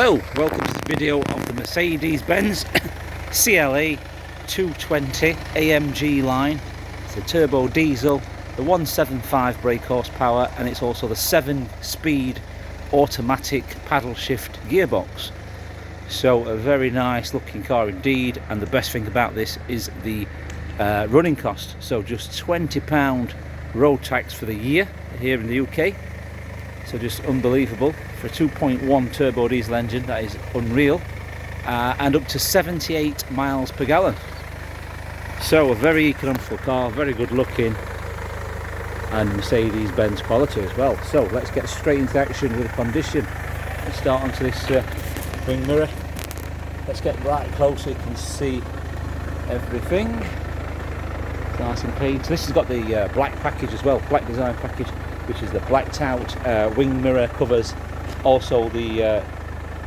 Hello, welcome to this video of the Mercedes-Benz CLA220 AMG line. It's a turbo diesel, the 175 brake horsepower, and it's also the 7-speed automatic paddle shift gearbox. So a very nice looking car indeed, and the best thing about this is the running cost. So just £20 road tax for the year here in the UK. So just unbelievable. For a 2.1 turbo diesel engine, that is unreal. And up to 78 miles per gallon. So a very economical car, very good looking, and Mercedes-Benz quality as well. So let's get straight into action with the condition. Let's start onto this wing mirror. Let's get right close so you can see everything. It's nice and clean. So this has got the black package as well, black design package, which is the blacked out wing mirror covers. Also the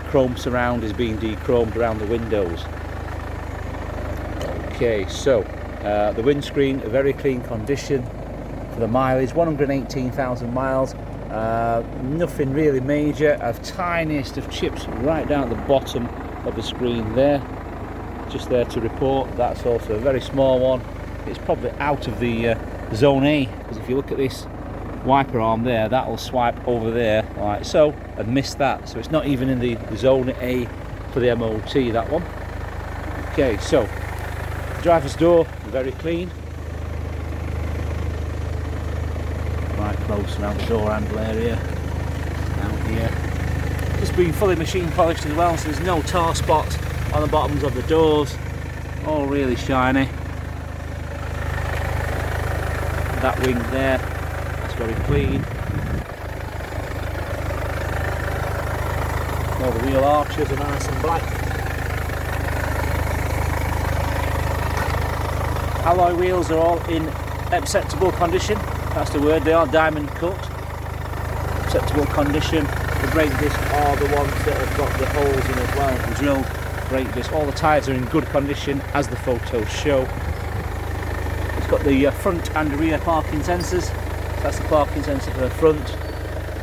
chrome surround is being de-chromed around the windows. Okay, so the windscreen, a very clean condition for the mileage, 118,000 miles. Nothing really major. A tiniest of chips right down at the bottom of the screen there, just there to report. That's also a very small one. It's probably out of the zone A, because if you look at this wiper arm there, that will swipe over there like so and miss that, so it's not even in the zone A for the MOT, that one. Okay, so the driver's door, very clean, right close around the door handle area down here. It's been fully machine polished as well, so there's no tar spots on the bottoms of the doors, all really shiny. That wing there, very clean. All the wheel arches are nice and black. Alloy wheels are all in acceptable condition. That's the word, they are diamond cut. Acceptable condition. The brake discs are the ones that have got the holes in as well, the drilled brake disc. All the tyres are in good condition as the photos show. It's got the front and rear parking sensors. That's the parking sensor for the front.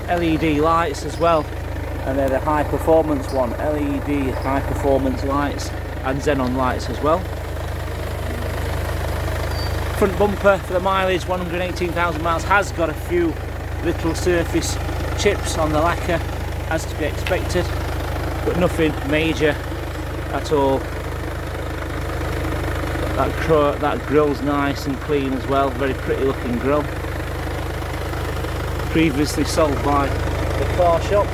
LED lights as well, and they're the high performance one. LED high performance lights and xenon lights as well. Front bumper for the mileage, 118,000 miles, has got a few little surface chips on the lacquer, as to be expected, but nothing major at all. That grille's nice and clean as well, very pretty looking grille. Previously sold by the car shop.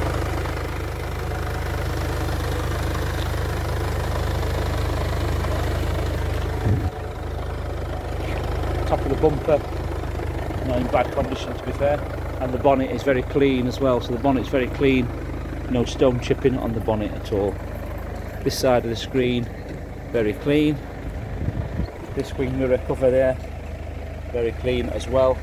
Top of the bumper, not in bad condition to be fair, and the bonnet is very clean as well, so the bonnet's very clean, no stone chipping on the bonnet at all. This side of the screen, very clean. This wing mirror cover there, very clean as well.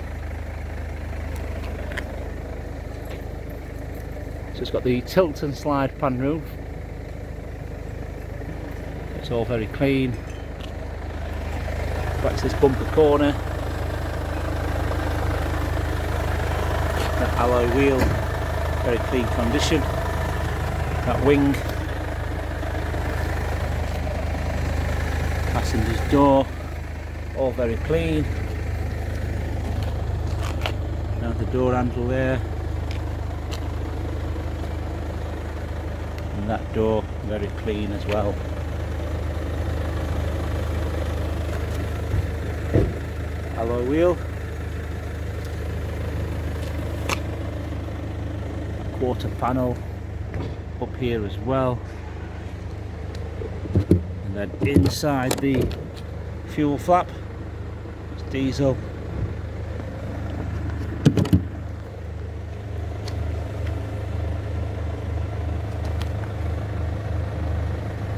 So it's got the tilt and slide pan roof. It's all very clean. Back to this bumper corner. That alloy wheel, very clean condition. That wing. Passenger's door, all very clean. Now the door handle there. And that door very clean as well. Alloy wheel, quarter panel up here as well, and then inside the fuel flap, it's diesel.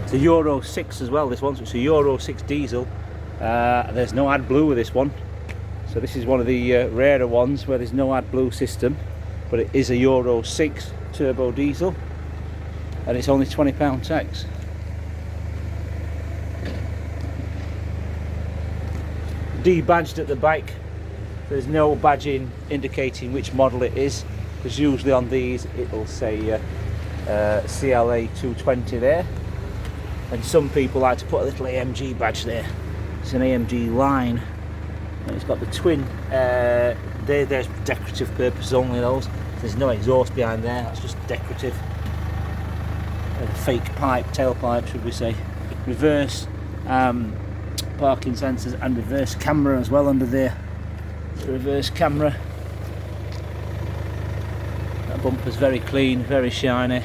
It's a Euro 6 as well, this one, so it's a Euro 6 diesel. There's no AdBlue with this one, so this is one of the rarer ones where there's no AdBlue system, but it is a Euro 6 turbo diesel, and it's only £20 tax. Debadged at the back, there's no badging indicating which model it is, because usually on these it'll say CLA220 there, and some people like to put a little AMG badge there. It's an AMG line, and it's got the twin, there's decorative purposes only, those. There's no exhaust behind there, that's just decorative. A fake pipe, tailpipe should we say. Reverse parking sensors and reverse camera as well under there. The reverse camera. That bumper's very clean, very shiny.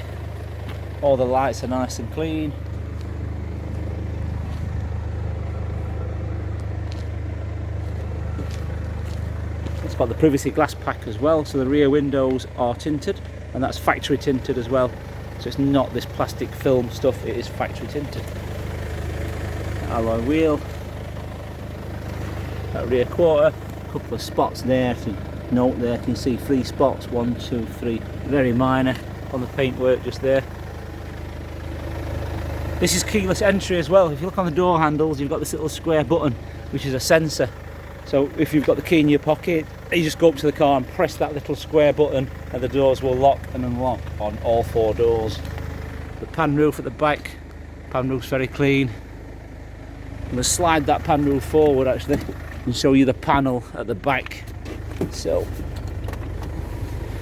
All the lights are nice and clean. It's got the privacy glass pack as well, so the rear windows are tinted, and that's factory tinted as well. So it's not this plastic film stuff, it is factory tinted. Alloy wheel. That rear quarter, a couple of spots there to note there, you can see 3 spots, 1, 2, 3, very minor on the paintwork just there. This is keyless entry as well. If you look on the door handles, you've got this little square button which is a sensor. So if you've got the key in your pocket, you just go up to the car and press that little square button and the doors will lock and unlock on all 4 doors. The pan roof at the back, pan roof's very clean. I'm going to slide that pan roof forward actually and show you the panel at the back. So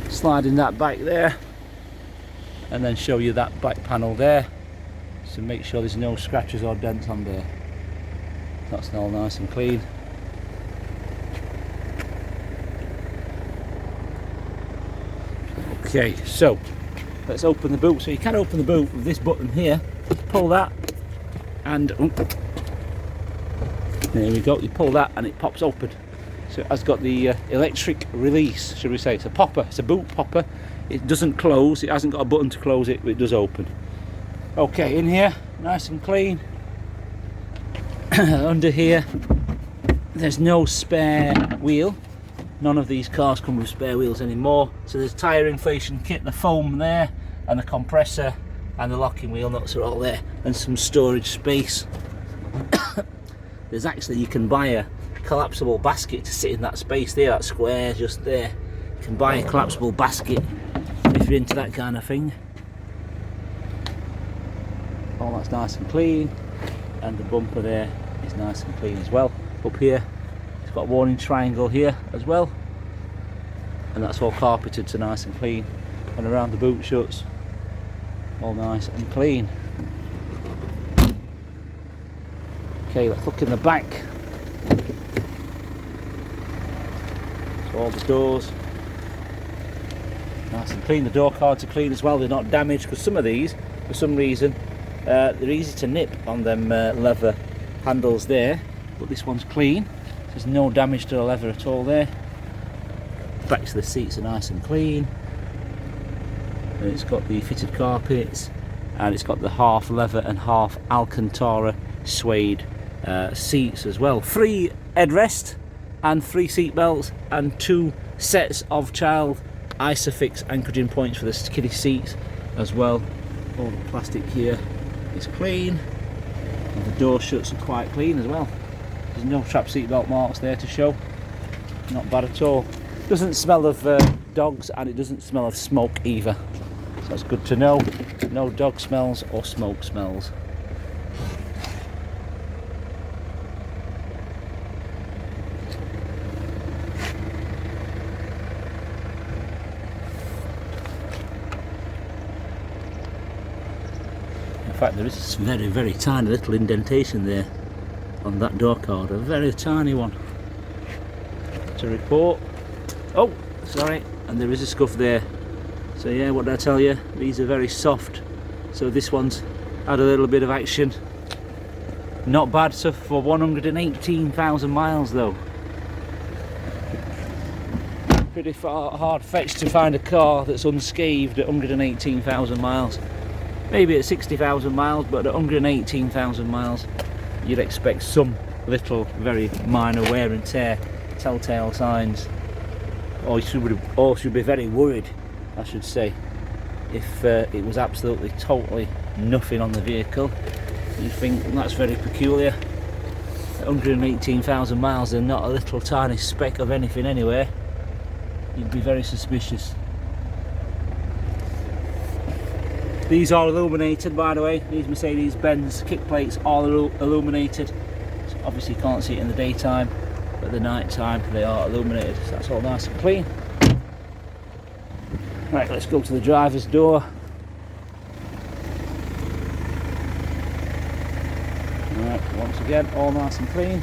sliding that back there and then show you that back panel there, so make sure there's no scratches or dents on there. That's all nice and clean. Okay, so let's open the boot. So you can open the boot with this button here, pull that and there we go, you pull that and it pops open. So it has got the electric release, should we say. It's a popper, it's a boot popper. It doesn't close, it hasn't got a button to close it, but it does open. Okay, in here, nice and clean. Under here, there's no spare wheel. None of these cars come with spare wheels anymore. So there's tyre inflation kit, the foam there, and the compressor, and the locking wheel nuts are all there, and some storage space. There's actually, you can buy a collapsible basket to sit in that space there, that square just there. You can buy a collapsible basket if you're into that kind of thing. All that's nice and clean, and the bumper there is nice and clean as well. Up here, it's got a warning triangle here as well, and that's all carpeted, so nice and clean. And around the boot shuts, all nice and clean. Okay, let's look in the back. So all the doors, nice and clean. The door cards are clean as well, they're not damaged, because some of these, for some reason, they're easy to nip on them leather handles there, but this one's clean. There's no damage to the leather at all there. Backs of the seats are nice and clean. And it's got the fitted carpets, and it's got the half leather and half Alcantara suede seats as well. 3 headrest and 3 seat belts and 2 sets of child Isofix anchoring points for the kiddie seats as well. All the plastic here is clean, and the door shuts are quite clean as well. There's no trap seat belt marks there to show. Not bad at all. Doesn't smell of dogs, and it doesn't smell of smoke either, so that's good to know. No dog smells or smoke smells. In fact, there is a very, very tiny little indentation there on that door card, a very tiny one. To report. Oh, sorry, and there is a scuff there. So yeah, what did I tell you? These are very soft. So this one's had a little bit of action. Not bad, so for 118,000 miles though. Pretty hard fetched to find a car that's unscathed at 118,000 miles. Maybe at 60,000 miles, but at 118,000 miles you'd expect some little very minor wear and tear, telltale signs, or you should be very worried, I should say, if it was absolutely totally nothing on the vehicle. You'd think that's very peculiar. At 118,000 miles and not a little tiny speck of anything anywhere, you'd be very suspicious. These are illuminated, by the way. These Mercedes-Benz kick plates are illuminated. So obviously you can't see it in the daytime, but at the night time they are illuminated. So that's all nice and clean. Right, let's go to the driver's door. Right, once again, all nice and clean.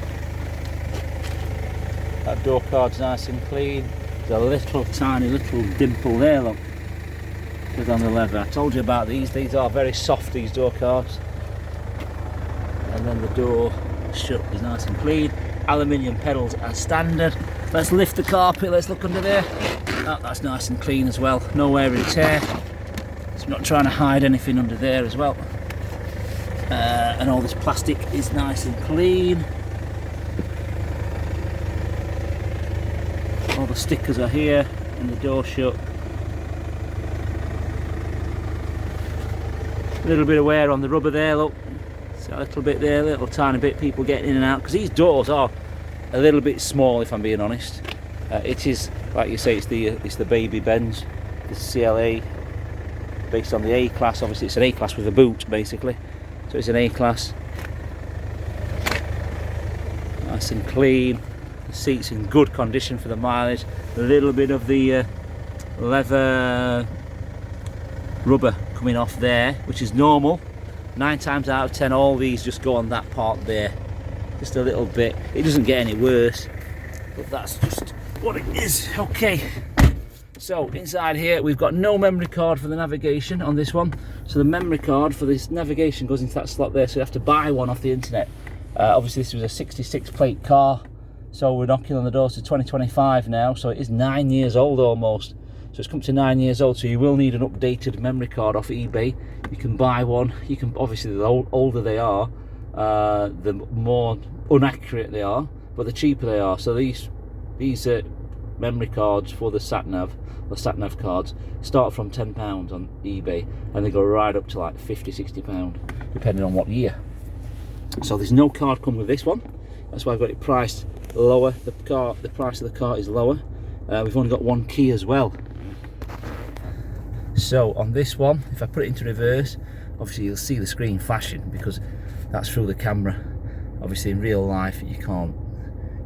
That door card's nice and clean. There's a little tiny little dimple there, look, just on the leather. I told you about these are very soft, these door cards. And then the door shut is nice and clean. Aluminium pedals as standard. Let's lift the carpet, let's look under there. Oh, that's nice and clean as well, no wear and tear. So I'm not trying to hide anything under there as well. And all this plastic is nice and clean. All the stickers are here and the door shut. A little bit of wear on the rubber there, look. So a little bit there, a little tiny bit, people getting in and out, because these doors are a little bit small, if I'm being honest. It is, like you say, it's the baby Benz, the CLA, based on the A class. Obviously it's an A class with a boot, basically. So it's an A class. Nice and clean. The seats in good condition for the mileage. A little bit of the leather rubber coming off there, which is normal. 9 times out of 10 all these just go on that part there. Just a little bit. It doesn't get any worse, but that's just what it is. Okay, so inside here we've got no memory card for the navigation on this one. So the memory card for this navigation goes into that slot there, so you have to buy one off the internet. Obviously this was a 66 plate car, so we're knocking on the doors to 2025 now, so it is 9 years old almost. So it's come to 9 years old, so you will need an updated memory card off eBay. You can buy one. You can, obviously the older they are, the more inaccurate they are, but the cheaper they are. So these memory cards for the sat-nav, the sat-nav cards, start from £10 on eBay, and they go right up to like £50–60, depending on what year. So there's no card come with this one. That's why I've got it priced lower. The price of the car is lower. We've only got one key as well. So on this one, if I put it into reverse, obviously you'll see the screen flashing because that's through the camera. Obviously in real life you can't,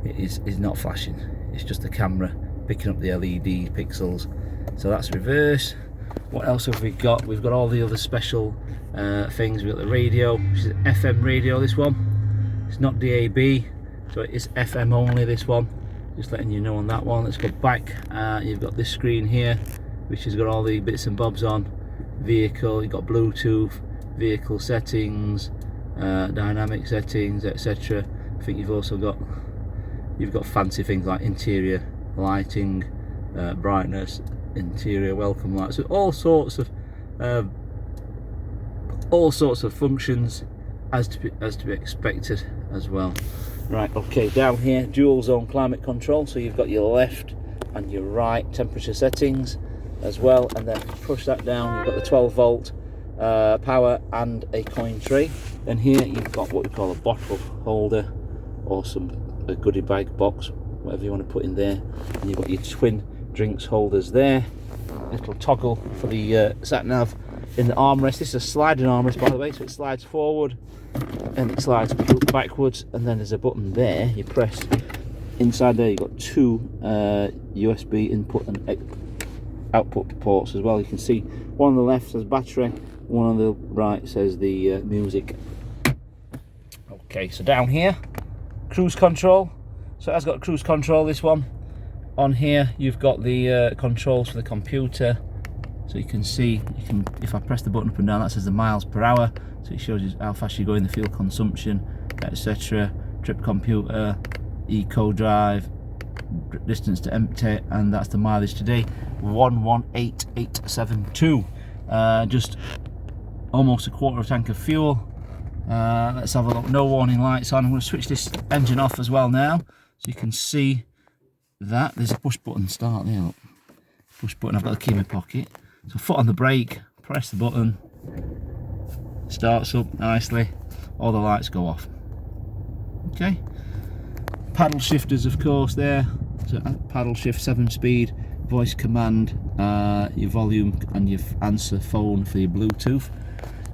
it is not flashing. It's just the camera picking up the LED pixels. So that's reverse. What else have we got? We've got all the other special things. We've got the radio, which is FM radio, this one. It's not DAB, so it is FM only, this one. Just letting you know on that one. Let's go back. You've got this screen here, which has got all the bits and bobs on. Vehicle, you've got Bluetooth, vehicle settings, dynamic settings, etc. I think you've also got fancy things like interior lighting, brightness, interior welcome lights, so all sorts of functions as to be expected as well. Right, okay, down here, dual zone climate control, so you've got your left and your right temperature settings as well, and then push that down, you've got the 12 volt power and a coin tray. And here you've got what we call a bottle holder or a goodie bag box, whatever you want to put in there. And you've got your twin drinks holders there, little toggle for the sat nav in the armrest. This is a sliding armrest, by the way, so it slides forward and it slides backwards, and then there's a button there you press. Inside there you've got 2 USB input and output ports as well. You can see one on the left says battery, one on the right says the music. Okay, so down here, cruise control. So it has got cruise control, this one. On here you've got the controls for the computer, so you can see, if I press the button up and down, that says the miles per hour, so it shows you how fast you're going, the fuel consumption, etc. Trip computer, eco drive, distance to empty, and that's the mileage today, 118,872. Just almost a quarter of a tank of fuel. Let's have a look. No warning lights on. I'm going to switch this engine off as well now, so you can see that there's a push button start there. Look. Push button. I've got the key in my pocket. So foot on the brake, press the button, starts up nicely. All the lights go off. Okay. Paddle shifters, of course, there. So paddle shift 7 speed, voice command, your volume and your answer phone for your Bluetooth.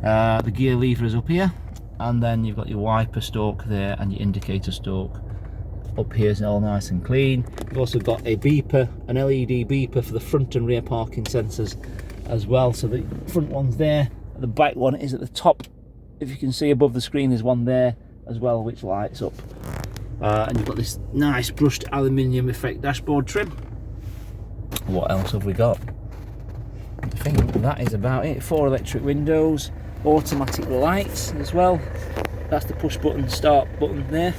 The gear lever is up here, and then you've got your wiper stalk there and your indicator stalk up here. Is all nice and clean. You've also got a beeper, an LED beeper for the front and rear parking sensors as well. So the front one's there, the back one is at the top. If you can see above the screen, there's one there as well which lights up. And you've got this nice brushed aluminium effect dashboard trim. What else have we got? I think that is about it. 4 electric windows, automatic lights as well. That's the push button start button there.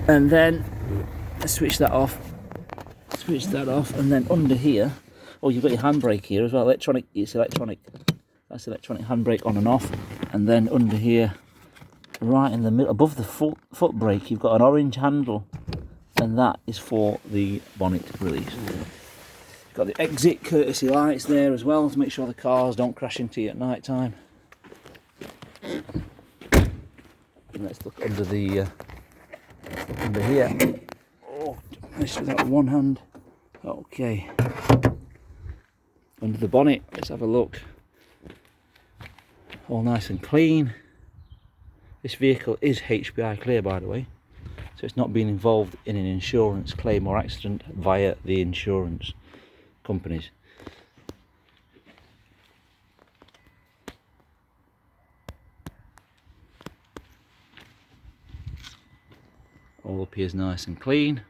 And then switch that off, and then under here, oh, you've got your handbrake here as well. Electronic, it's electronic. That's electronic handbrake on and off. And then under here, right in the middle, above the foot brake, you've got an orange handle, and that is for the bonnet release. You've got the exit courtesy lights there as well to make sure the cars don't crash into you at night time. And let's look under the under here. Oh, this with that one hand. Okay. Under the bonnet, let's have a look. All nice and clean. This vehicle is HPI clear, by the way, so it's not been involved in an insurance claim or accident via the insurance companies. All up here is nice and clean.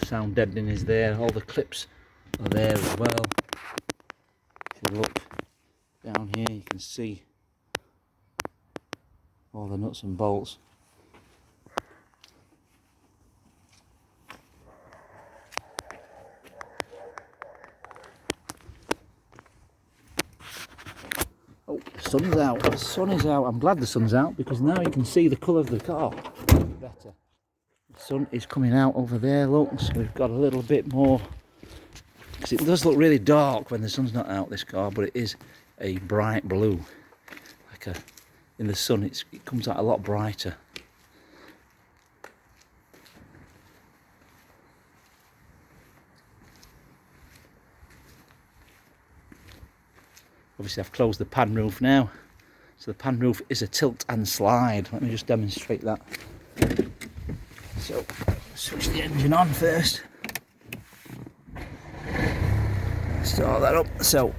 Sound deadening is there. All the clips are there as well. If you look down here, you can see all the nuts and bolts. Oh, the sun's out. The sun is out. I'm glad the sun's out, because now you can see the colour of the car better. The sun is coming out over there, look, so we've got a little bit more, because it does look really dark when the sun's not out, this car, but it is a bright blue. Like in the sun, it comes out a lot brighter. Obviously I've closed the pan roof now, so the pan roof is a tilt and slide. Let me just demonstrate that. So switch the engine on first, start that up. So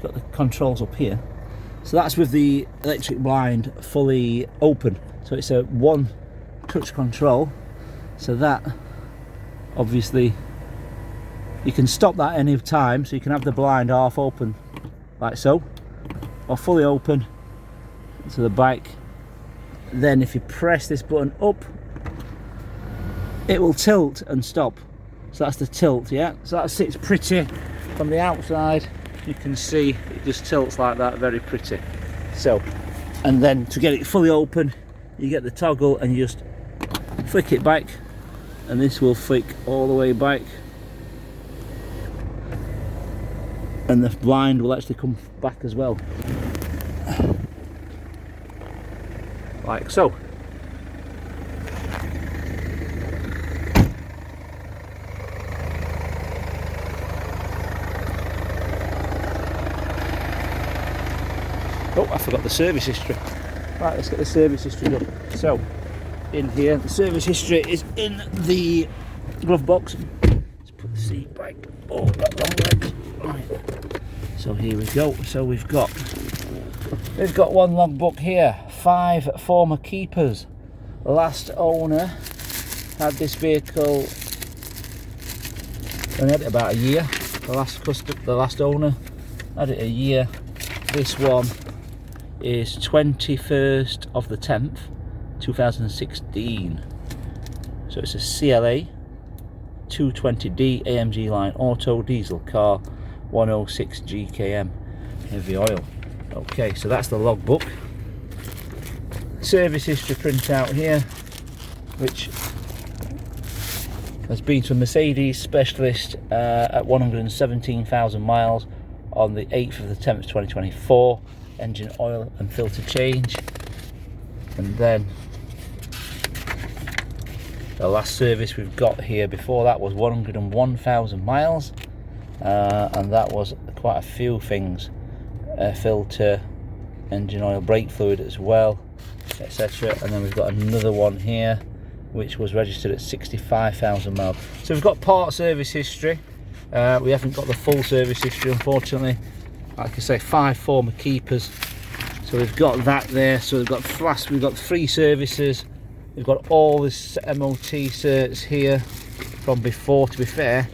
got the controls up here, so that's with the electric blind fully open, so it's a one touch control, so that obviously you can stop that any time, so you can have the blind half open like so, or fully open to the back. Then if you press this button up, it will tilt and stop. So that's the tilt, yeah, so that sits pretty from the outside. You can see it just tilts like that, very pretty. So, and then to get it fully open, you get the toggle and you just flick it back, and this will flick all the way back, and the blind will actually come back as well, like so. Oh, I forgot the service history. Right, let's get the service history done. So, in here, the service history is in the glove box. Let's put the seat back. Oh, that wrong leg. Right. So here we go. So we've got one logbook here. 5 former keepers. Last owner had this vehicle, only had it about a year. The last owner had it a year. This one is 21st of the 10th 2016, so it's a CLA 220d AMG line auto diesel car, 106 GKM heavy oil. Okay, so that's the logbook. Service history printout here, which has been to a Mercedes specialist at 117,000 miles on the 8th of the 10th 2024. Engine oil and filter change, and then The last service we've got here before that was 101,000 miles, and that was quite a few things. Air filter, engine oil, brake fluid as well, etc. And then we've got another one here which was registered at 65,000 miles. So we've got part service history. We haven't got the full service history, unfortunately. Like I say, 5 former keepers. So we've got that there. So we've got flash, we've got 3 services. We've got all this MOT certs here from before. To be fair,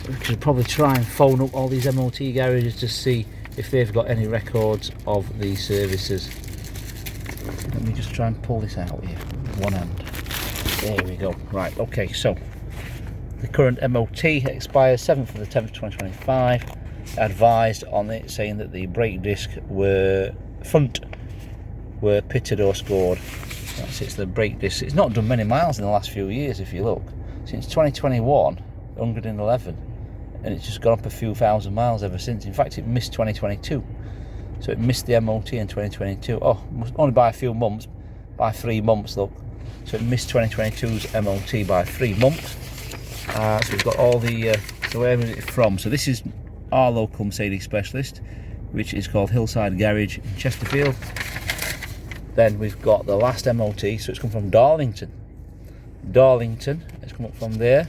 we could probably try and phone up all these MOT garages to see if they've got any records of these services. Let me just try and pull this out here with one hand. There we go. Right, okay, so the current MOT expires 7th of the 10th 2025. Advised on it saying that the brake disc were pitted or scored. That's it's the brake disc. It's not done many miles in the last few years if you look. Since 2021, 111, and it's just gone up a few thousand miles ever since. In fact, it missed 2022. So it missed the MOT in 2022. Oh, only by a few months, by 3 months, look. So it missed 2022's MOT by 3 months. So we've got all the, so where is it from? So this is our local Mercedes specialist, which is called Hillside Garage in Chesterfield. Then we've got the last MOT, so it's come from Darlington. It's come up from there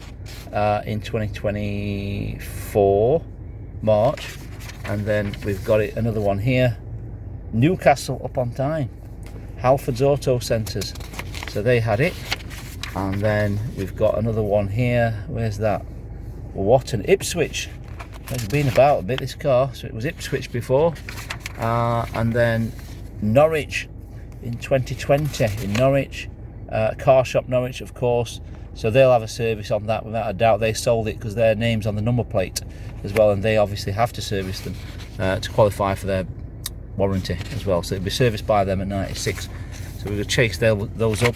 in 2024, March. And then we've got another one here, Newcastle upon Tyne, Halford's Auto Centres. So they had it. And then we've got another one here. Where's that? Wotton, Ipswich. It's been about a bit, this car. So it was Ipswich before. And then Norwich in 2020 in Norwich. Car Shop Norwich, of course. So they'll have a service on that without a doubt. They sold it because their name's on the number plate as well, and they obviously have to service them to qualify for their warranty as well. So it'll be serviced by them at 96. So we're going to chase those up.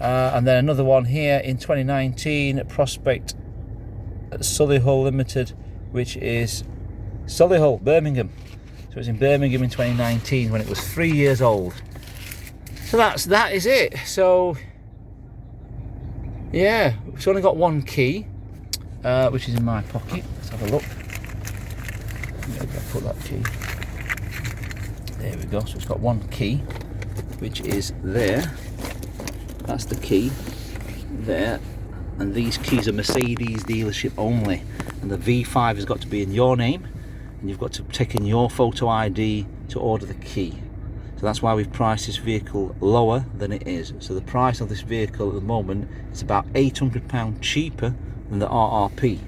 And then another one here in 2019 at Prospect at Solihull Limited, which is Solihull, Birmingham. So it was in Birmingham in 2019 when it was 3 years old. So that is it. So yeah, it's only got one key, which is in my pocket. Let's have a look. Maybe I'll put that key. There we go. So it's got one key, which is there. That's the key there. And these keys are Mercedes dealership only. And the V5 has got to be in your name, and you've got to take in your photo ID to order the key. So that's why we've priced this vehicle lower than it is. So the price of this vehicle at the moment is about £800 cheaper than the RRP.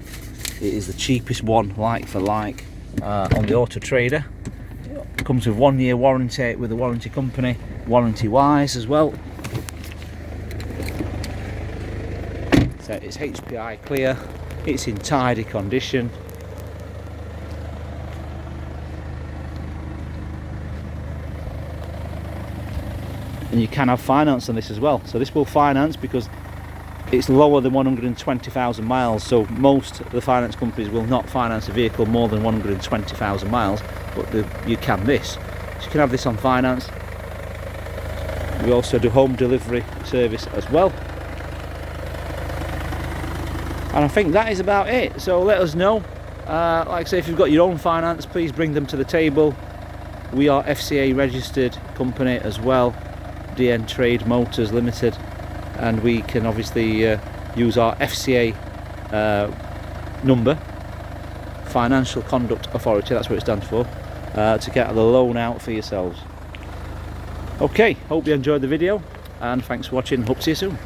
It is the cheapest one, like for like, on the Auto Trader. It comes with 1 year warranty with a warranty company, warranty wise as well. So it's HPI clear, it's in tidy condition. And you can have finance on this as well. So this will finance because it's lower than 120,000 miles. So most of the finance companies will not finance a vehicle more than 120,000 miles, but you can this. So you can have this on finance. We also do home delivery service as well. And I think that is about it. So let us know. Like I say, if you've got your own finance, please bring them to the table. We are FCA registered company as well. DN Trade Motors Limited, and we can obviously use our FCA number, Financial Conduct Authority, that's what it stands for, to get the loan out for yourselves. Okay, hope you enjoyed the video, and thanks for watching. Hope to see you soon.